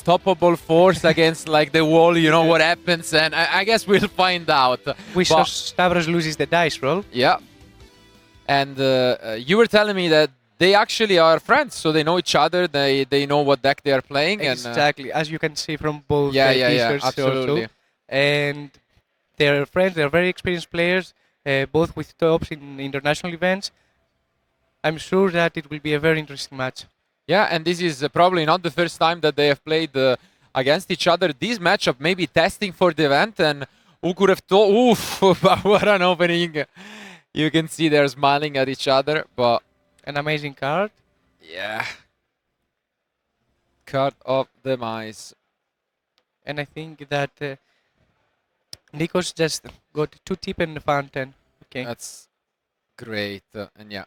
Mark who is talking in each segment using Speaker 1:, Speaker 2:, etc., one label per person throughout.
Speaker 1: unstoppable force against like the wall, you know what happens, and I guess we'll find out.
Speaker 2: We saw Stavros loses the dice roll.
Speaker 1: Yeah. And you were telling me that they actually are friends, so they know each other, they know what deck they are playing.
Speaker 2: Exactly, as you can see from both
Speaker 1: t-shirts
Speaker 2: absolutely. Also. And they're friends, they're very experienced players, both with tops in international events. I'm sure that it will be a very interesting match.
Speaker 1: Yeah, and this is probably not the first time that they have played against each other. This matchup may be testing for the event, and who could have thought, oof, what an opening. You can see they're smiling at each other, but...
Speaker 2: An amazing card.
Speaker 1: Yeah. Card of the mice.
Speaker 2: And I think that Nikos just got too deep in the fountain. Okay.
Speaker 1: That's great, and yeah.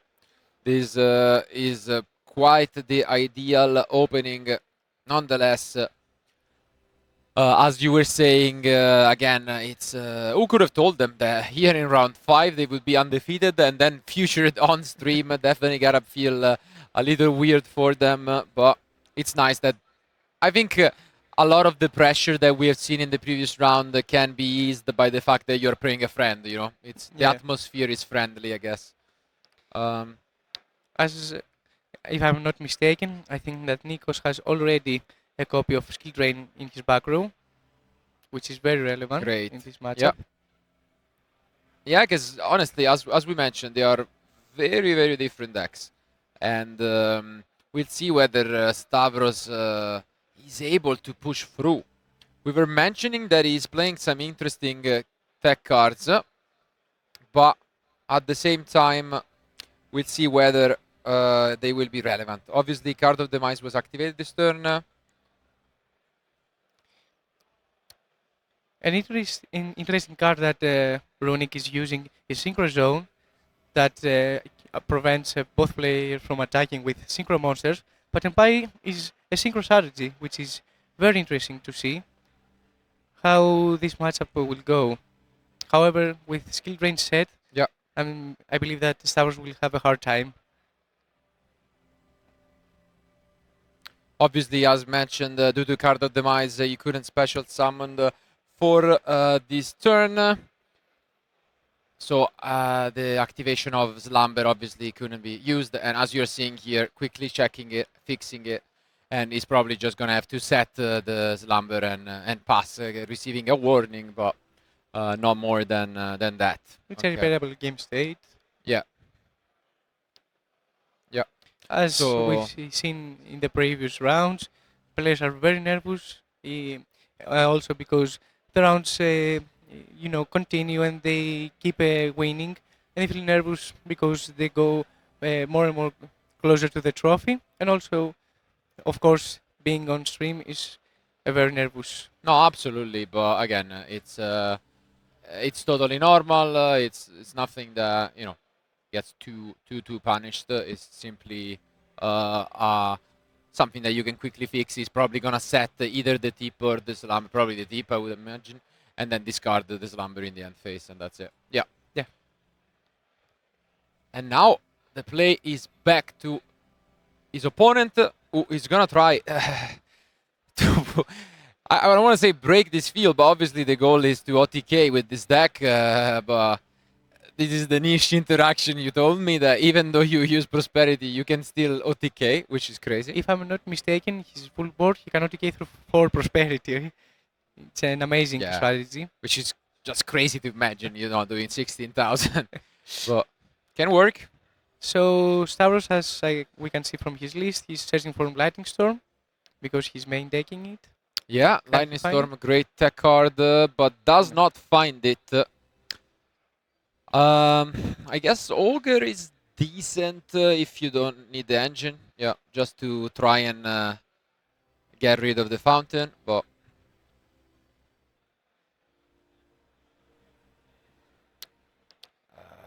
Speaker 1: This is quite the ideal opening. Nonetheless, as you were saying, again, it's who could have told them that here in round 5 they would be undefeated, and then future on stream definitely gotta feel a little weird for them. But it's nice that I think a lot of the pressure that we have seen in the previous round can be eased by the fact that you're playing a friend. You know, it's the atmosphere is friendly, I guess.
Speaker 2: As if I'm not mistaken, I think that Nikos has already a copy of Skill Drain in his back row, which is very relevant in this matchup.
Speaker 1: Yeah, because honestly, as we mentioned, they are very, very different decks. And we'll see whether Stavros is able to push through. We were mentioning that he's playing some interesting tech cards, but at the same time, we'll see whether they will be relevant. Obviously, Card of the Mice was activated this turn.
Speaker 2: An interesting card that Runick is using is Synchro Zone, that prevents both players from attacking with Synchro monsters. But Tenpai is a Synchro strategy, which is very interesting to see how this matchup will go. However, with Skill Drain set, I believe that Stavros will have a hard time.
Speaker 1: Obviously, as mentioned, due to Card of the Mice, you couldn't special summon for this turn. So the activation of Slumber obviously couldn't be used. And as you're seeing here, quickly checking it, fixing it. And he's probably just going to have to set the Slumber and pass, receiving a warning, but not more than that.
Speaker 2: It's a repairable game state.
Speaker 1: Yeah. Yeah.
Speaker 2: As we've seen in the previous rounds, players are very nervous. Also because the rounds, continue and they keep winning, and they feel nervous because they go more and more closer to the trophy. And also, of course, being on stream is very nervous.
Speaker 1: No, absolutely. But again, it's totally normal. It's nothing that gets too punished. It's simply something that you can quickly fix. He's probably gonna set either the tip or the slumber, probably the tip, I would imagine, and then discard the slumber in the end phase, and that's it. Yeah. And now the play is back to his opponent, who is gonna try to I don't want to say break this field, but obviously the goal is to OTK with this deck. But this is the niche interaction. You told me that even though you use Prosperity, you can still OTK, which is crazy.
Speaker 2: If I'm not mistaken, his full board, he can OTK through 4 Prosperity. It's an amazing strategy.
Speaker 1: Which is just crazy to imagine, doing 16,000. But can work.
Speaker 2: So Stavros has, we can see from his list, he's searching for Lightning Storm because he's main decking it.
Speaker 1: Yeah, Lightning Storm, great tech card, but does not find it. I guess Ogre is decent if you don't need the engine. Yeah, just to try and get rid of the fountain, but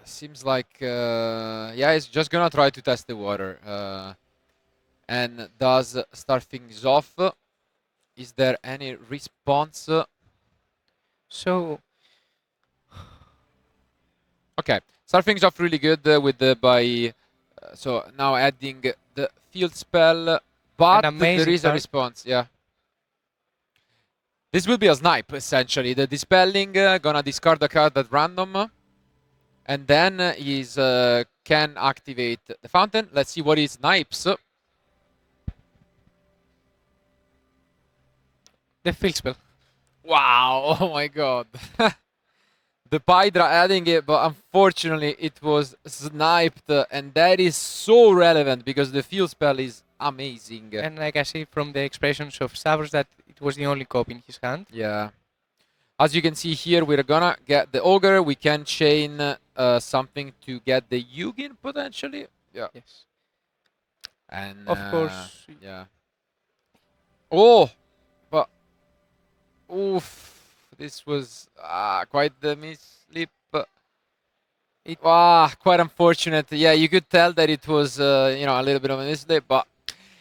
Speaker 1: seems like he's just gonna try to test the water and does start things off. Is there any response?
Speaker 2: So
Speaker 1: okay, start things off really good with the so now adding the field spell, but there is a response. Yeah. This will be a snipe, essentially. The Dispelling, gonna discard a card at random. And then he's can activate the Fountain. Let's see what he snipes.
Speaker 2: The field spell.
Speaker 1: Wow, oh my god. The Pydra adding it, but unfortunately it was sniped. And that is so relevant because the field spell is amazing.
Speaker 2: And like I see from the expressions of Stavros that it was the only copy in his hand.
Speaker 1: Yeah. As you can see here, we're gonna get the Ogre. We can chain something to get the Yugin potentially. Yeah.
Speaker 2: Yes.
Speaker 1: And
Speaker 2: Of course.
Speaker 1: yeah. Oh, but oof, this was quite the mislip. Quite unfortunate. Yeah, you could tell that it was you know, a little bit of a mislip, but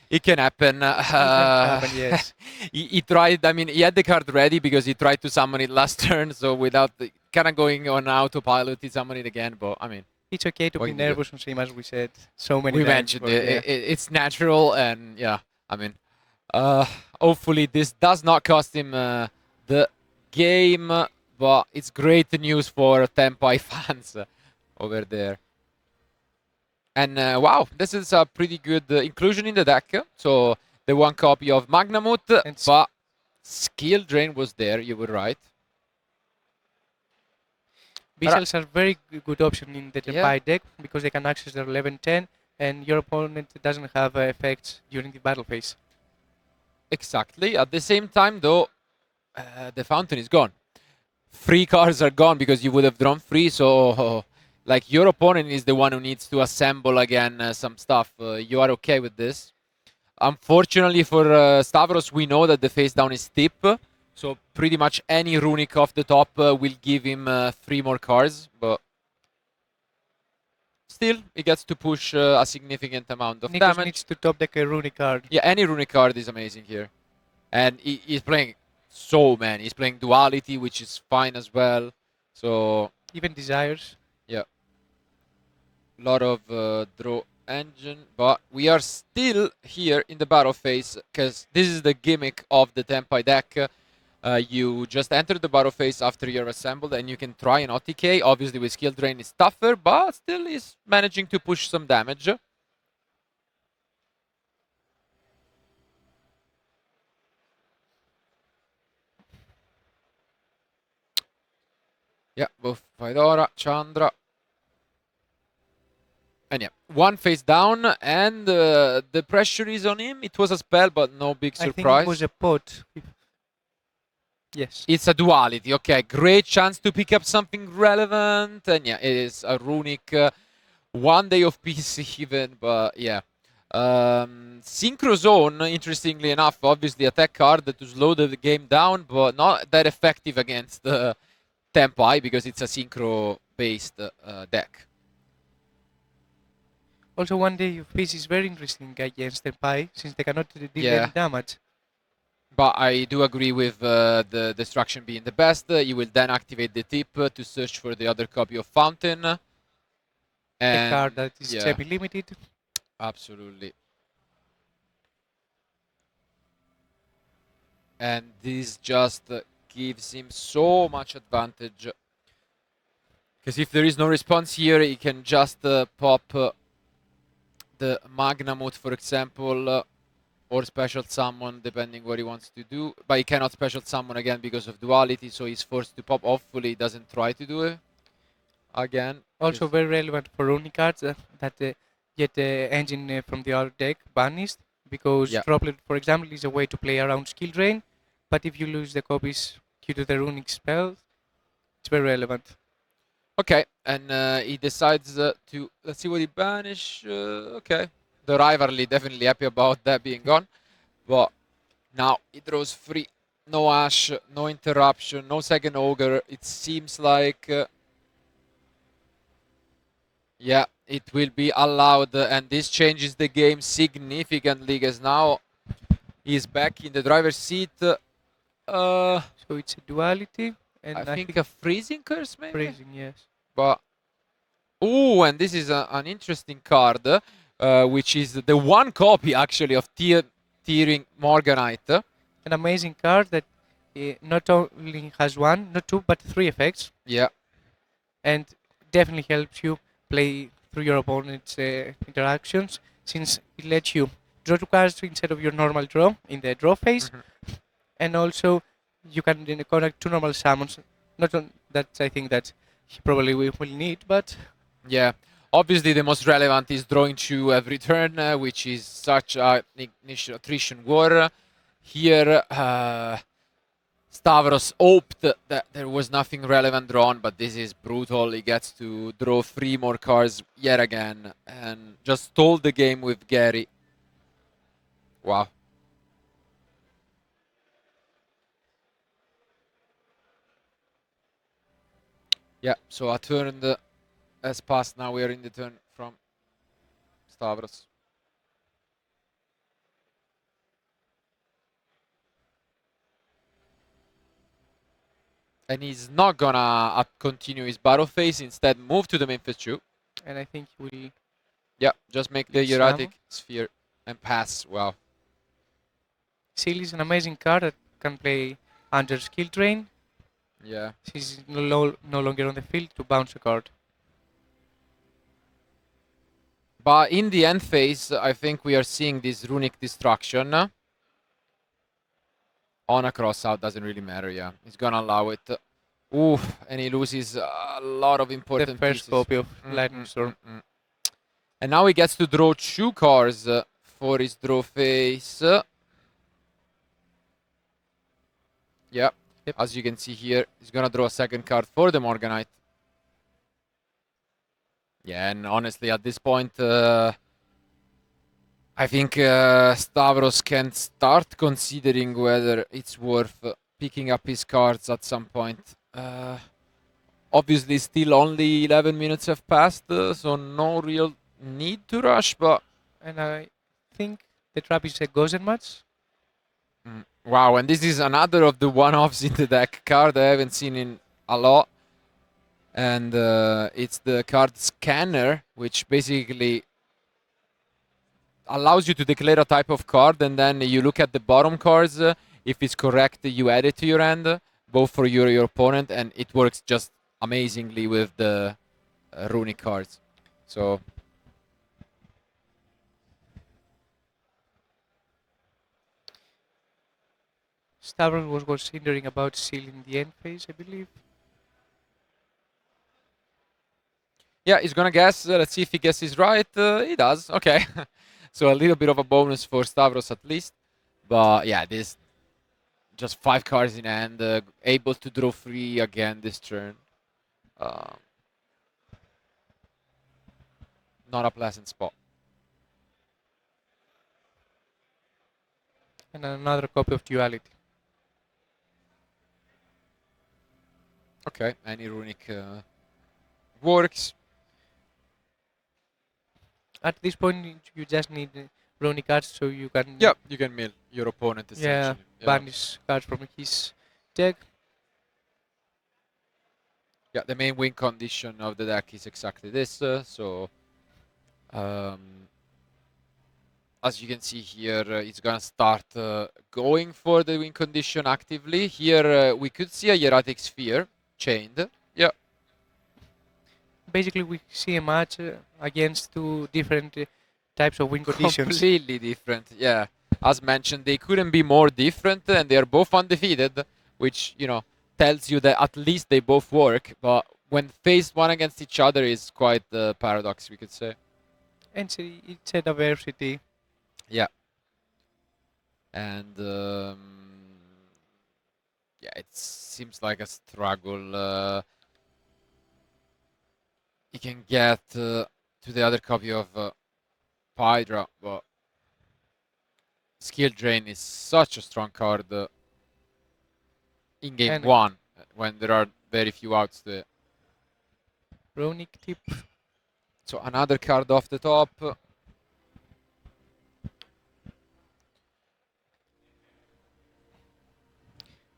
Speaker 1: it can happen.
Speaker 2: It can happen, yes.
Speaker 1: He tried. I mean, he had the card ready because he tried to summon it last turn. So without kind of going on autopilot, he summoned it again. But I mean,
Speaker 2: it's okay to be nervous on stream, as we said so many
Speaker 1: we
Speaker 2: times.
Speaker 1: Mentioned it. It's natural, and yeah, I mean, hopefully this does not cost him the game. But it's great news for Tenpai fans over there. And wow, this is a pretty good inclusion in the deck. So the one copy of Magnamut, but Skill Drain was there, you were right.
Speaker 2: Visuals are very good option in the Tenpai deck because they can access their 11-10 and your opponent doesn't have effects during the battle phase.
Speaker 1: Exactly. At the same time though, the Fountain is gone. 3 cards are gone because you would have drawn 3, so like your opponent is the one who needs to assemble again some stuff. You are okay with this. Unfortunately for Stavros, we know that the face down is steep. So pretty much any Runick off the top will give him 3 more cards. But still, he gets to push a significant amount of damage.
Speaker 2: Needs to top deck a Runick card.
Speaker 1: Yeah, any Runick card is amazing here. And he's playing so many. He's playing Duality, which is fine as well. So
Speaker 2: even Desires.
Speaker 1: Yeah. A lot of draw engine, but we are still here in the battle phase because this is the gimmick of the Tenpai deck. You just enter the battle phase after you're assembled and you can try an OTK. Obviously with skill drain is tougher, but still is managing to push some damage. Yeah, both Fedora, Chandra. And yeah, one face down, and the pressure is on him. It was a spell, but no big surprise.
Speaker 2: I think it was a pot. Yes.
Speaker 1: It's a duality. Okay, great chance to pick up something relevant. And yeah, it is a Runick. 1 day of peace even, but yeah. Synchro Zone, interestingly enough, obviously a tech card to slow the game down, but not that effective against the Tenpai because it's a synchro-based deck.
Speaker 2: Also, 1 day of peace is very interesting against Tenpai since they cannot deal any damage.
Speaker 1: But I do agree with the destruction being the best. You will then activate the tip to search for the other copy of Fountain.
Speaker 2: And a card that is semi-limited.
Speaker 1: Absolutely. And this just gives him so much advantage. Because if there is no response here, he can just pop the Magnamut, for example, or special summon, depending what he wants to do. But he cannot special summon again because of duality, so he's forced to pop. Hopefully he doesn't try to do it again.
Speaker 2: Also very relevant for Runick cards that get the engine from the other deck banished, because Droplet, for example, is a way to play around skill drain, but if you lose the copies due to the Runick spell, it's very relevant.
Speaker 1: Okay, and he decides to, let's see what he banish. Okay, the rivalry definitely happy about that being gone, but now he draws 3. No Ash, no interruption, no second Ogre. It seems like, yeah, it will be allowed, and this changes the game significantly because now he's back in the driver's seat.
Speaker 2: So it's a duality, and
Speaker 1: I think a freezing curse, maybe.
Speaker 2: Freezing, yes.
Speaker 1: But and this is an interesting card, which is the one copy actually of Tearing Morganite.
Speaker 2: An amazing card that not only has one, not two, but three effects,
Speaker 1: Yeah.
Speaker 2: and definitely helps you play through your opponent's interactions, since it lets you draw two cards instead of your normal draw in the draw phase,
Speaker 1: Mhm.
Speaker 2: and also you can connect two normal summons. Not on that I think that he probably will need, but
Speaker 1: Yeah. Obviously, the most relevant is drawing two every turn, which is such a attrition war. Here, Stavros hoped that there was nothing relevant drawn, but this is brutal. He gets to draw three more cards yet again and just stole the game with Gary. Wow. Yeah, so a turn has passed. Now we are in the turn from Stavros. And he's not gonna continue his battle phase, instead move to the main phase 2.
Speaker 2: and I think he will
Speaker 1: Yeah, just make the
Speaker 2: leave
Speaker 1: erratic
Speaker 2: some.
Speaker 1: sphere and pass. Wow.
Speaker 2: Seal is an amazing card that can play under skill drain.
Speaker 1: Yeah.
Speaker 2: She's no longer on the field to bounce a card.
Speaker 1: But in the end phase, I think we are seeing this runic destruction. On a cross out, doesn't really matter, yeah. He's gonna allow it. Oof, and he loses a lot of
Speaker 2: The
Speaker 1: important
Speaker 2: first
Speaker 1: pieces.
Speaker 2: copy of Lightning Storm.
Speaker 1: And now he gets to draw two cards for his draw phase. Yeah,
Speaker 2: Yep.
Speaker 1: as you can see here, he's gonna draw a second card for the Morganite. Yeah, and honestly, at this point, I think Stavros can start considering whether it's worth picking up his cards at some point. Obviously, still only 11 minutes have passed, so no real need to rush, but...
Speaker 2: And I think the trap is a Gozen match.
Speaker 1: Wow, and this is another of the one-offs in the deck card I haven't seen in a lot. And it's the card Scanner, which basically allows you to declare a type of card, and then you look at the bottom cards. If it's correct, you add it to your hand, both for you or your opponent, and it works just amazingly with the Runick cards. So
Speaker 2: Stavros was considering about sealing the end phase, I believe.
Speaker 1: yeah, he's gonna guess. Let's see if he guesses right. He does. Okay. So a little bit of a bonus for Stavros at least. But yeah, this just 5 cards in hand, able to draw 3 again this turn. Not a pleasant spot.
Speaker 2: And another copy of Duality.
Speaker 1: Okay, any runic works.
Speaker 2: At this point, you just need Runick cards so you can
Speaker 1: Yeah, you can mill your opponent essentially. Yeah.
Speaker 2: banish cards from his deck.
Speaker 1: Yeah, the main win condition of the deck is exactly this. So, as you can see here, it's gonna start going for the win condition actively. Here, we could see a hieratic sphere chained. Yeah.
Speaker 2: Basically, we see a match against two different types of win conditions.
Speaker 1: Completely different, yeah. As mentioned, they couldn't be more different, and they are both undefeated, which, you know, tells you that at least they both work. But when faced one against each other is quite the paradox, we could say.
Speaker 2: And it's a diversity.
Speaker 1: Yeah. And yeah, it seems like a struggle. He can get to the other copy of Hydra, but Skill Drain is such a strong card in game
Speaker 2: And
Speaker 1: 1 when there are very few outs to it.
Speaker 2: Runick tip.
Speaker 1: So another card off the top.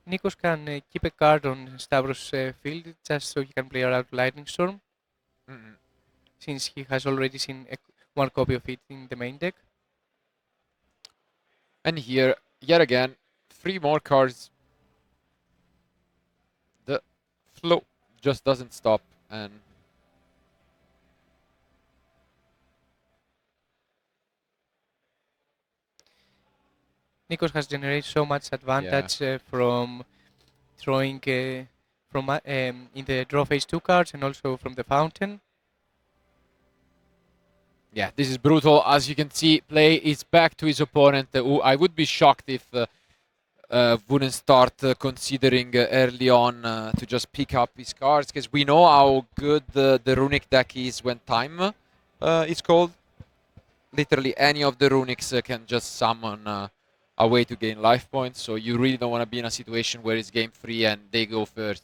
Speaker 2: Nikos can keep a card on Stavros' field just so he can play around Lightning Storm, since he has already seen one copy of it in the main deck.
Speaker 1: And here, yet again, 3 more cards flow just doesn't stop. And
Speaker 2: Nikos has generated so much advantage from throwing from in the draw phase 2 cards and also from the fountain.
Speaker 1: yeah, this is brutal. As you can see, play is back to his opponent, who I would be shocked if wouldn't start considering early on to just pick up his cards, because we know how good the Runick deck is when time is called. Literally any of the Runicks can just summon a way to gain life points, so you really don't want to be in a situation where it's game free and they go first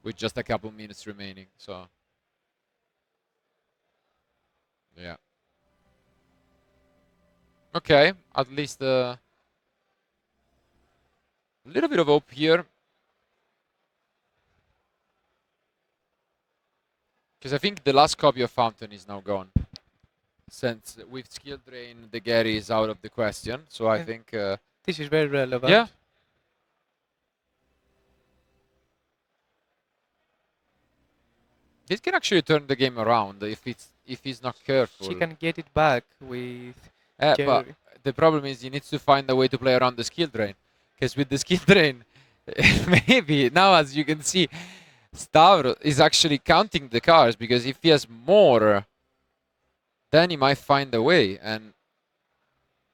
Speaker 1: with just a couple minutes remaining. So yeah. Okay, at least a little bit of hope here. Because I think the last copy of Fountain is now gone. Since with skill drain, the Gary is out of the question. So I think...
Speaker 2: this is very relevant.
Speaker 1: Yeah. This can actually turn the game around if he's not careful.
Speaker 2: She can get it back with
Speaker 1: but the problem is he needs to find a way to play around the skill drain. Because with the skill drain, maybe now, as you can see, Stavros is actually counting the cards, because if he has more, then he might find a way. And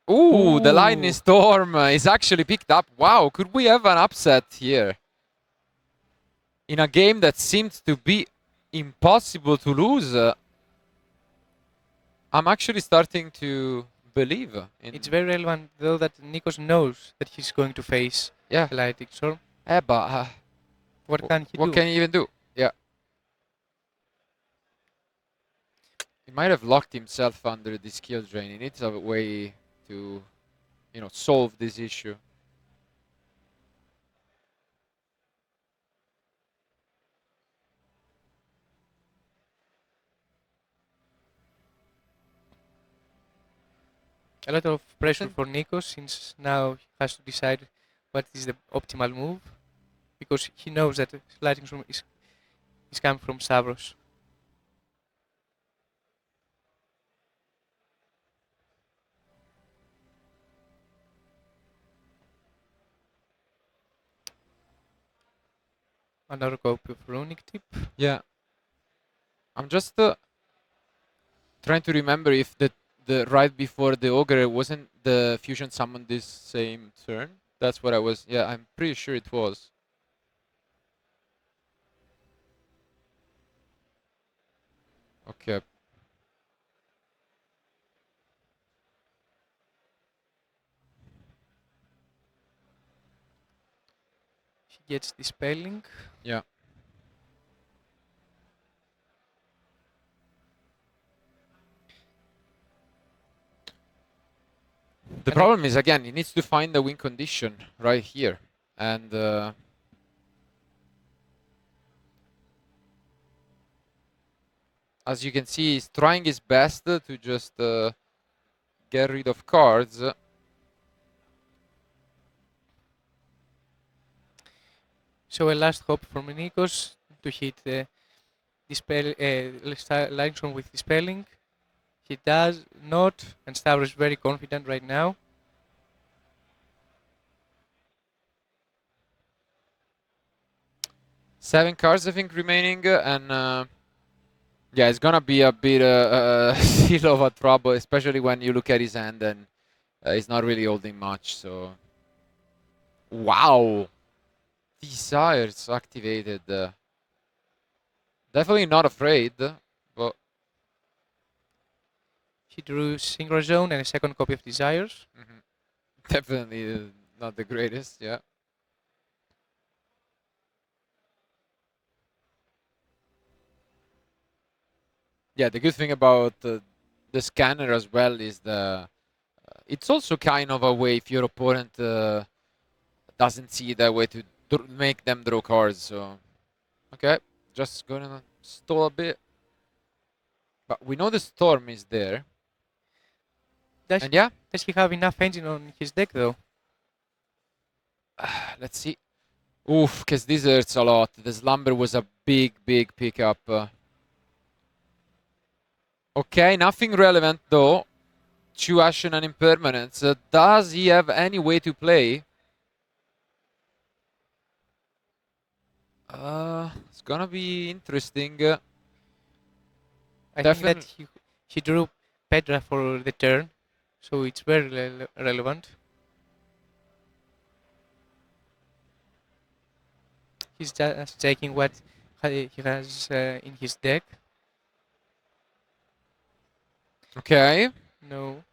Speaker 1: ooh, the Lightning Storm is actually picked up. Wow, could we have an upset here? In a game that seems to be impossible to lose. I'm actually starting to believe in...
Speaker 2: It's very relevant, though, that Nikos knows that he's going to face a Lightning Storm.
Speaker 1: Yeah, but...
Speaker 2: what can he do?
Speaker 1: What can he even do? Yeah. He might have locked himself under the skill drain. He needs a way to, you know, solve this issue.
Speaker 2: A lot of pressure for Nikos, since now he has to decide what is the optimal move, because he knows that Lightning Storm is coming from Stavros. Another copy of Runick tip.
Speaker 1: Yeah. I'm just trying to remember if the right before the Ogre wasn't the fusion summon this same turn. That's what I was... Yeah, I'm pretty sure it was. Okay.
Speaker 2: He gets Dispelling.
Speaker 1: Yeah. The problem is, again, he needs to find the win condition right here. And... as you can see, he's trying his best to just get rid of cards.
Speaker 2: So a last hope from Nikos to hit Lightning Storm with Dispelling. He does not, and Stavros is very confident right now.
Speaker 1: Seven cards, I think, remaining, and yeah, it's gonna be a bit still of a trouble, especially when you look at his hand and he's not really holding much. So, wow, Desires activated. Definitely not afraid, but
Speaker 2: he drew Synchro Zone and a second copy of Desires.
Speaker 1: Definitely not the greatest. Yeah. Yeah, the good thing about the scanner as well is it's also kind of a way if your opponent doesn't see that way to make them draw cards. So, okay, just gonna stall a bit. But we know the Storm is there.
Speaker 2: Does he have enough engine on his deck, though?
Speaker 1: Let's see. Oof, because this hurts a lot. The slumber was a big pickup. Okay, nothing relevant though. 2 action and impermanence. Does he have any way to play? It's gonna be interesting.
Speaker 2: I think that he drew Petra for the turn, so it's very relevant. He's just checking what he has in his deck.
Speaker 1: Okay.
Speaker 2: No.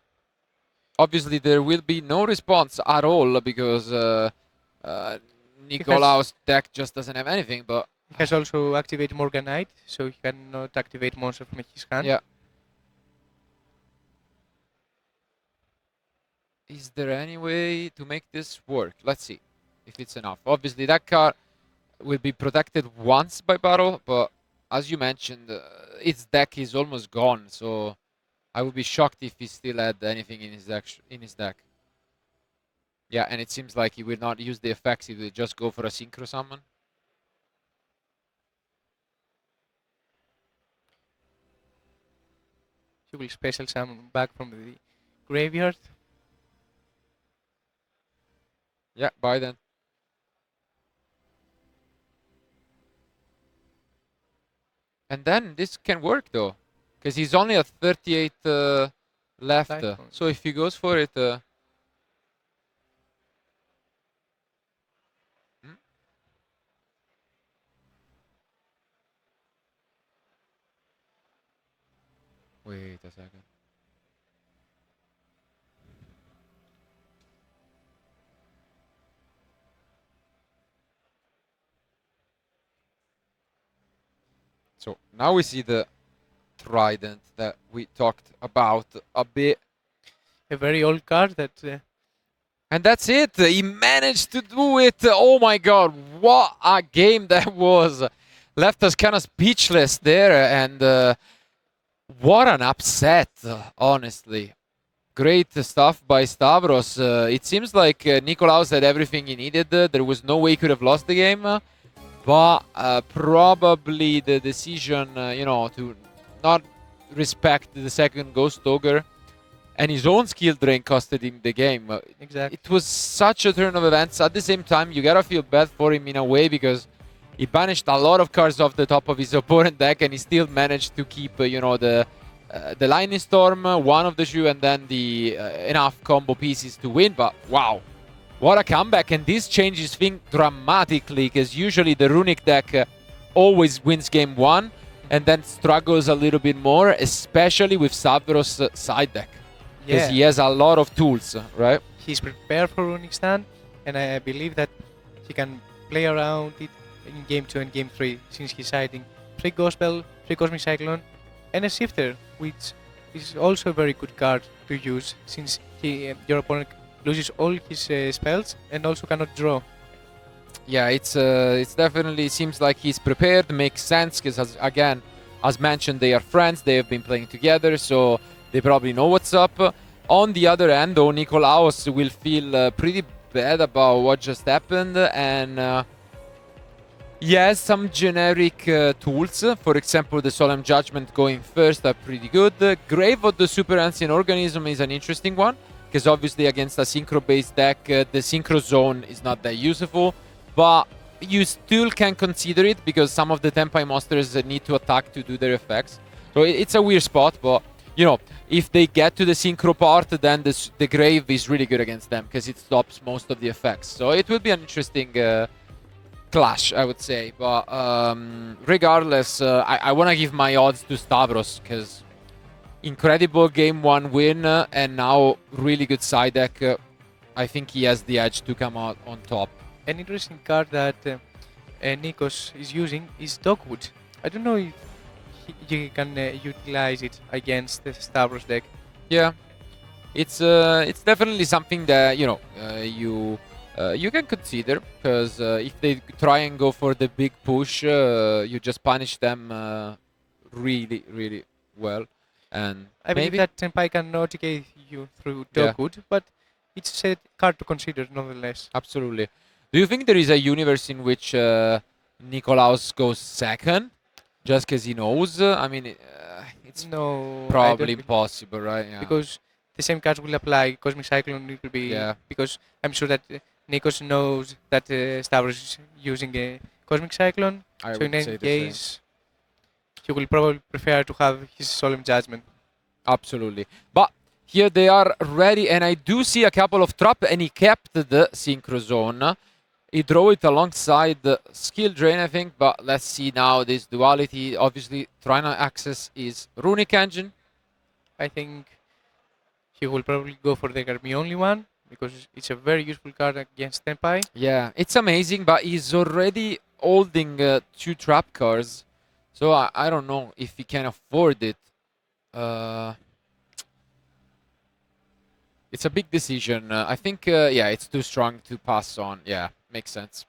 Speaker 1: Obviously, there will be no response at all because Nicolaus' deck just doesn't have anything. But
Speaker 2: he has also activated Morganite, so he cannot activate monster from his hand.
Speaker 1: Yeah. Is there any way to make this work? Let's see if it's enough. Obviously, that card will be protected once by battle, but as you mentioned, its deck is almost gone, so I would be shocked if he still had anything in his deck. Yeah, and it seems like he will not use the effects, he will just go for a synchro summon.
Speaker 2: He will special summon back from the graveyard.
Speaker 1: Yeah, Biden. And then this can work though, because he's only at 38 left. So if he goes for it, wait a second. So now we see the trident that we talked about a bit.
Speaker 2: A very old card that...
Speaker 1: And that's it. He managed to do it. Oh my god, what a game that was. Left us kind of speechless there, and what an upset, honestly. Great stuff by Stavros. It seems like Nicolaus had everything he needed. There was no way he could have lost the game. But probably the decision, to not respect the second Ghost Ogre and his own skill drain costed him the game.
Speaker 2: Exactly.
Speaker 1: It was such a turn of events. At the same time, you gotta feel bad for him in a way because he banished a lot of cards off the top of his opponent deck and he still managed to keep, the Lightning Storm, one of the Shu, and then the enough combo pieces to win. But wow, what a comeback. And this changes things dramatically because usually the Runick deck always wins game 1 and then struggles a little bit more, especially with Stavros' side deck. Because he has a lot of tools, right?
Speaker 2: He's prepared for Runick stand, and I believe that he can play around it in game 2 and game 3, since he's hiding 3 Gospel, 3 Cosmic Cyclone, and a Shifter, which is also a very good card to use, since your opponent loses all his spells and also cannot draw.
Speaker 1: Yeah, it's definitely seems like he's prepared. Makes sense because, again, as mentioned, they are friends. They have been playing together, so they probably know what's up. On the other end, though, Nicolaus will feel pretty bad about what just happened, and he has some generic tools. For example, the Solemn Judgment going first are pretty good. Grave of the Super Ancient Organism is an interesting one, because obviously against a synchro-based deck, the Synchro Zone is not that useful, but you still can consider it because some of the Tenpai monsters need to attack to do their effects. So it's a weird spot, but if they get to the synchro part, then the Grave is really good against them because it stops most of the effects. So it will be an interesting clash, I would say. But regardless, I want to give my odds to Stavros because incredible game 1 win and now really good side deck. I think he has the edge to come out on top.
Speaker 2: An interesting card that Nikos is using is Dogwood. I don't know if you can utilize it against the Stavros deck.
Speaker 1: Yeah, it's definitely something that you can consider because if they try and go for the big push, you just punish them really, really well. And
Speaker 2: I believe that Tenpai can notificate you through Dogwood, but it's a card to consider nonetheless.
Speaker 1: Absolutely. Do you think there is a universe in which Nikolaos goes second, just because he knows? I mean, it's
Speaker 2: No, I don't
Speaker 1: probably
Speaker 2: believe,
Speaker 1: impossible, right? Yeah.
Speaker 2: because the same cards will apply. Cosmic Cyclone it will be,
Speaker 1: Yeah.
Speaker 2: because I'm sure that Nikos knows that Stavros is using a Cosmic Cyclone.
Speaker 1: I
Speaker 2: So in
Speaker 1: would
Speaker 2: any
Speaker 1: say the same.
Speaker 2: case, he will probably prefer to have his Solemn Judgment.
Speaker 1: Absolutely. But here they are ready, and I do see a couple of traps, and he kept the Synchro Zone. He drew it alongside the skill drain, I think, but let's see now this duality. Obviously, trying to access his Runick engine.
Speaker 2: I think he will probably go for the Garmi only one, because it's a very useful card against Tenpai.
Speaker 1: Yeah, it's amazing, but he's already holding 2 trap cards, so I don't know if he can afford it. It's a big decision. I think, yeah, it's too strong to pass on. Yeah, makes sense.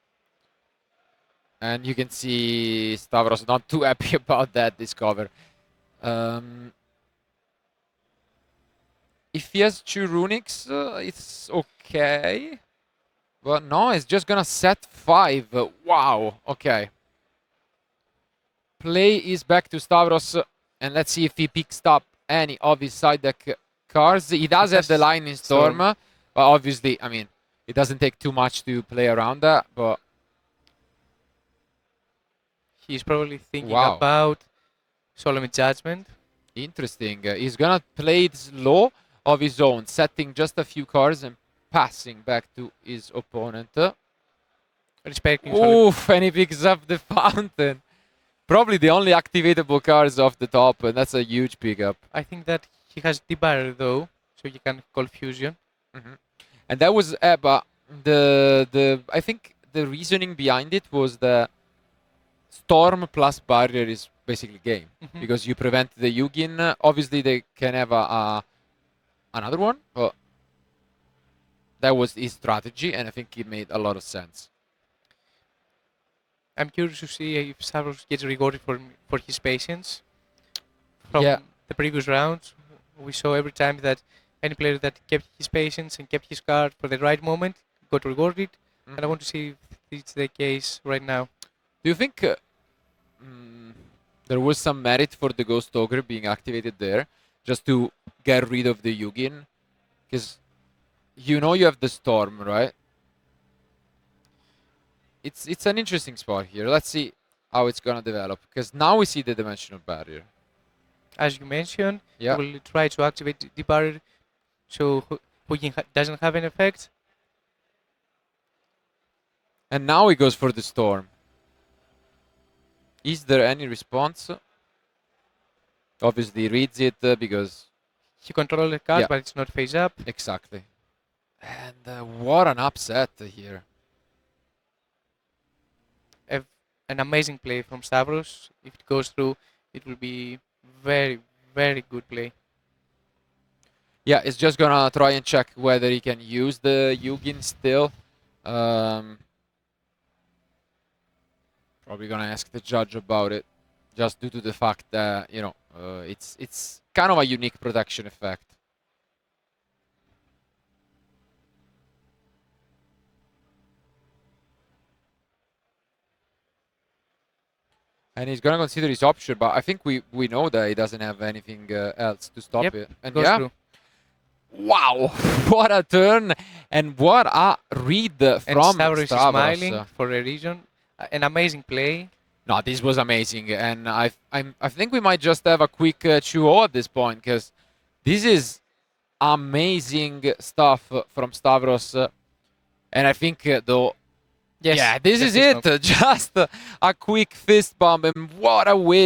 Speaker 1: And you can see Stavros not too happy about that discover. If he has 2 Runicks, it's okay. But no, it's just gonna set 5. Wow, okay. Play is back to Stavros, and let's see if he picks up any of his side deck cards. He does have the Lightning Storm, but obviously, I mean, it doesn't take too much to play around that, but
Speaker 2: He's probably thinking
Speaker 1: wow.
Speaker 2: about Solemn Judgment.
Speaker 1: Interesting. He's gonna play it slow of his own, setting just a few cards and passing back to his opponent.
Speaker 2: Respecting
Speaker 1: Oof, and he picks up the Fountain. Probably the only activatable cards off the top, and that's a huge pickup.
Speaker 2: I think that he has Debarrer though, so he can call Fusion.
Speaker 1: And that was but I think the reasoning behind it was the Storm plus Barrier is basically game, because you prevent the Yugin. Obviously, they can have another one, but that was his strategy, and I think it made a lot of sense.
Speaker 2: I'm curious to see if Stavros gets rewarded for his patience. From
Speaker 1: Yeah.
Speaker 2: the previous rounds, we saw every time that any player that kept his patience and kept his card for the right moment got rewarded, and I want to see if it's the case right now.
Speaker 1: Do you think there was some merit for the Ghost Ogre being activated there, just to get rid of the Yugin? Because you know you have the Storm, right? It's an interesting spot here. Let's see how it's gonna develop, because now we see the Dimensional Barrier.
Speaker 2: As you mentioned,
Speaker 1: Yeah.
Speaker 2: he will try to activate the barrier, so Yugin doesn't have an effect.
Speaker 1: And now he goes for the Storm. Is there any response? Obviously, he reads it because
Speaker 2: He controls the card,
Speaker 1: Yeah.
Speaker 2: but it's not face up.
Speaker 1: exactly. And what an upset here.
Speaker 2: An amazing play from Stavros. If it goes through, it will be very, very good play.
Speaker 1: Yeah, it's just gonna try and check whether he can use the Yugin still. Probably gonna ask the judge about it, just due to the fact that, you know, it's kind of a unique protection effect. And he's gonna consider his option, but I think we know that he doesn't have anything else to stop
Speaker 2: Yep,
Speaker 1: it. And
Speaker 2: goes
Speaker 1: yeah,
Speaker 2: through.
Speaker 1: wow, what a turn and what a read
Speaker 2: And
Speaker 1: from
Speaker 2: Stavros is
Speaker 1: Stavros.
Speaker 2: smiling for a reason. An amazing play.
Speaker 1: No, this was amazing, and I think we might just have a quick 2-0 at this point, because this is amazing stuff from Stavros, and I think though.
Speaker 2: Yes,
Speaker 1: Yeah, this is
Speaker 2: fist
Speaker 1: it.
Speaker 2: bump.
Speaker 1: Just a quick fist bump, and what a win.